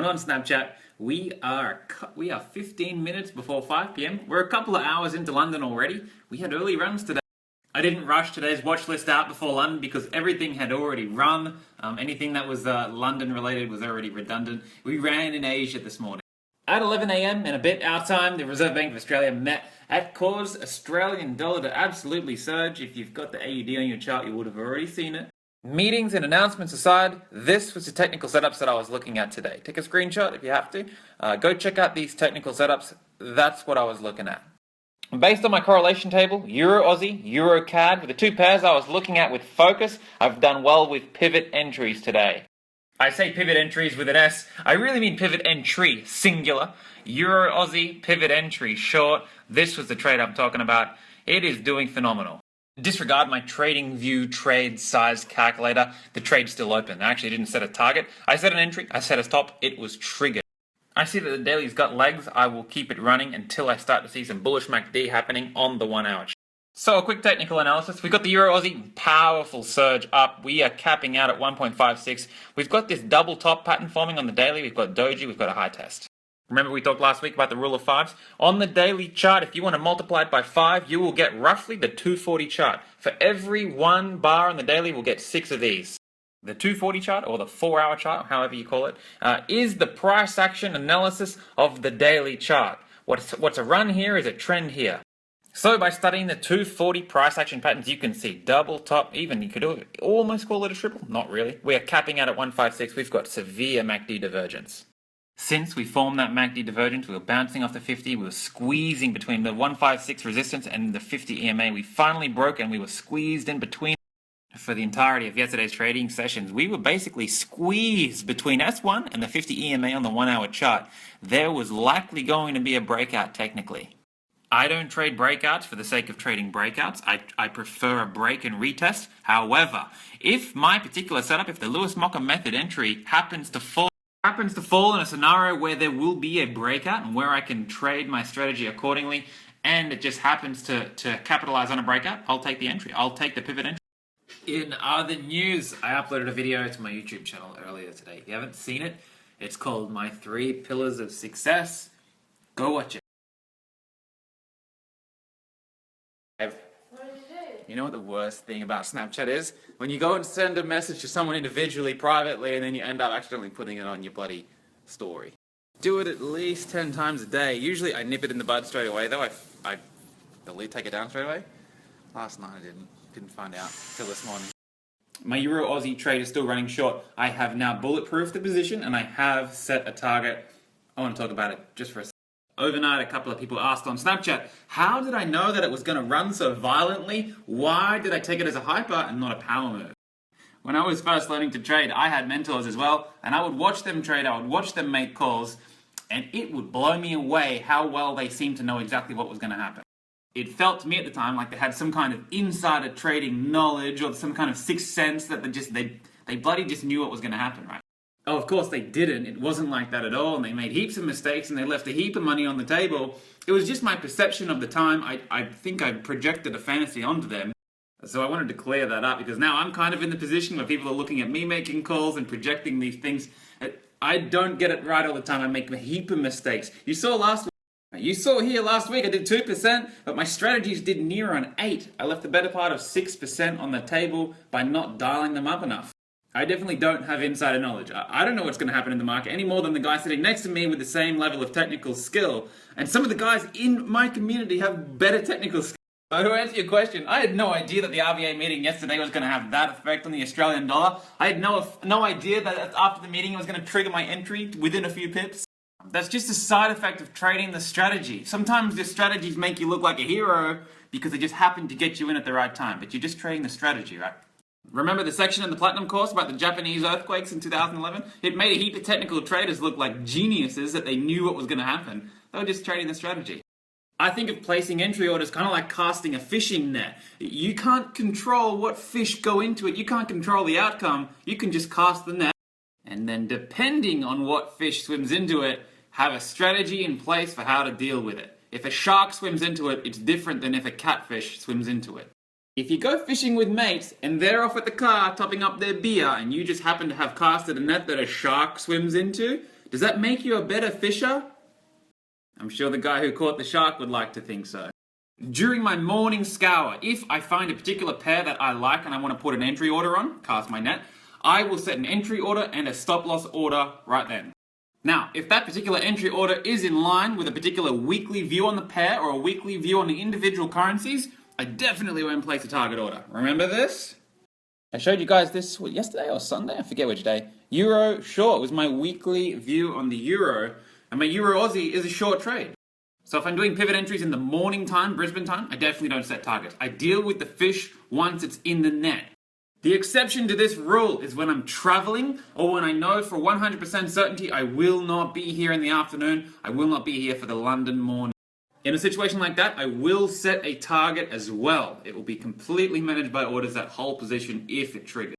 On Snapchat, we are 15 minutes before 5 p.m. We're a couple of hours into London already. We had early runs today. I didn't rush today's watch list out before London because everything had already run. Anything that was London related was already redundant. We ran in Asia this morning. At 11 a.m. and a bit our time, the Reserve Bank of Australia met. That caused Australian dollar to absolutely surge. If you've got the AUD on your chart, you would have already seen it. Meetings and announcements aside, this was the technical setups that I was looking at today. Take a screenshot if you have to. Go check out these technical setups. That's what I was looking at. Based on my correlation table, Euro Aussie, Euro CAD, with the two pairs I was looking at with focus, I've done well with pivot entries today. I say pivot entries with an S, I really mean pivot entry, singular. Euro Aussie, pivot entry, short. This was the trade I'm talking about. It is doing phenomenal. Disregard my trading view trade size calculator. The trade's still open. I actually didn't set a target. I set an entry, I set a stop, it was triggered. I see that the daily's got legs. I will keep it running until I start to see some bullish MACD happening on the 1 hour chart. So a quick technical analysis. We've got the Euro Aussie, powerful surge up. We are capping out at 1.56. We've got this double top pattern forming on the daily. We've got doji, we've got a high test. Remember we talked last week about the rule of fives? On the daily chart, if you want to multiply it by 5, you will get roughly the 240 chart. For every 1 bar on the daily, we'll get 6 of these. The 240 chart, or the 4 hour chart, however you call it, is the price action analysis of the daily chart. What's a run here is a trend here. So by studying the 240 price action patterns, you can see double top, even you could almost call it a triple. Not really. We are capping out at 156. We've got severe MACD divergence. Since we formed that MACD divergence, we were bouncing off the 50, we were squeezing between the 156 resistance and the 50 EMA. We finally broke and we were squeezed in between. For the entirety of yesterday's trading sessions, we were basically squeezed between S1 and the 50 EMA on the 1 hour chart. There was likely going to be a breakout technically. I don't trade breakouts for the sake of trading breakouts. I prefer a break and retest. However, if my particular setup, if the Lewis-Mocker method entry happens to fall in a scenario where there will be a breakout and where I can trade my strategy accordingly, and it just happens to capitalize on a breakout, I'll take the entry. I'll take the pivot entry. In other news, I uploaded a video to my YouTube channel earlier today. If you haven't seen it, it's called My 3 Pillars of Success. Go watch it. What did you do? You know what the worst thing about Snapchat is? When you go and send a message to someone individually, privately, and then you end up accidentally putting it on your bloody story. Do it at least 10 times a day. Usually I nip it in the bud straight away, though. I take it down straight away. Last night I didn't find out till this morning. My Euro Aussie trade is still running short. I have now bulletproofed the position and I have set a target. I want to talk about it just for a second. Overnight, a couple of people asked on Snapchat, how did I know that it was going to run so violently? Why did I take it as a hyper and not a power move? When I was first learning to trade, I had mentors as well, and I would watch them trade, I would watch them make calls, and it would blow me away how well they seemed to know exactly what was going to happen. It felt to me at the time like they had some kind of insider trading knowledge or some kind of sixth sense that they bloody just knew what was going to happen, right? Oh, of course they didn't. It wasn't like that at all, and they made heaps of mistakes and they left a heap of money on the table. It was just my perception of the time. I think I projected a fantasy onto them. So I wanted to clear that up because now I'm kind of in the position where people are looking at me making calls and projecting these things. I don't get it right all the time. I make a heap of mistakes. You saw here last week I did 2%, but my strategies did near on 8. I left the better part of 6% on the table by not dialing them up enough. I definitely don't have insider knowledge. I don't know what's going to happen in the market any more than the guy sitting next to me with the same level of technical skill. And some of the guys in my community have better technical skill. So to answer your question, I had no idea that the RBA meeting yesterday was going to have that effect on the Australian dollar. I had no idea that after the meeting it was going to trigger my entry within a few pips. That's just a side effect of trading the strategy. Sometimes the strategies make you look like a hero because they just happen to get you in at the right time, but you're just trading the strategy, right? Remember the section in the Platinum course about the Japanese earthquakes in 2011? It made a heap of technical traders look like geniuses that they knew what was going to happen. They were just trading the strategy. I think of placing entry orders kind of like casting a fishing net. You can't control what fish go into it. You can't control the outcome. You can just cast the net. And then depending on what fish swims into it, have a strategy in place for how to deal with it. If a shark swims into it, it's different than if a catfish swims into it. If you go fishing with mates and they're off at the car topping up their beer and you just happen to have casted a net that a shark swims into, Does that make you a better fisher? I'm sure the guy who caught the shark would like to think so. During my morning scour, if I find a particular pair that I like and I want to put an entry order on, cast my net, I will set an entry order and a stop loss order right then. Now, if that particular entry order is in line with a particular weekly view on the pair or a weekly view on the individual currencies, I definitely won't place a target order. Remember this? I showed you guys this yesterday or Sunday, I forget which day. Euro short was my weekly view on the euro, and my Euro Aussie is a short trade. So if I'm doing pivot entries in the morning time, Brisbane time, I definitely don't set targets. I deal with the fish once it's in the net. The exception to this rule is when I'm traveling or when I know for 100% certainty I will not be here in the afternoon, I will not be here for the London morning. In a situation like that, I will set a target as well. It will be completely managed by orders that whole position if it triggers.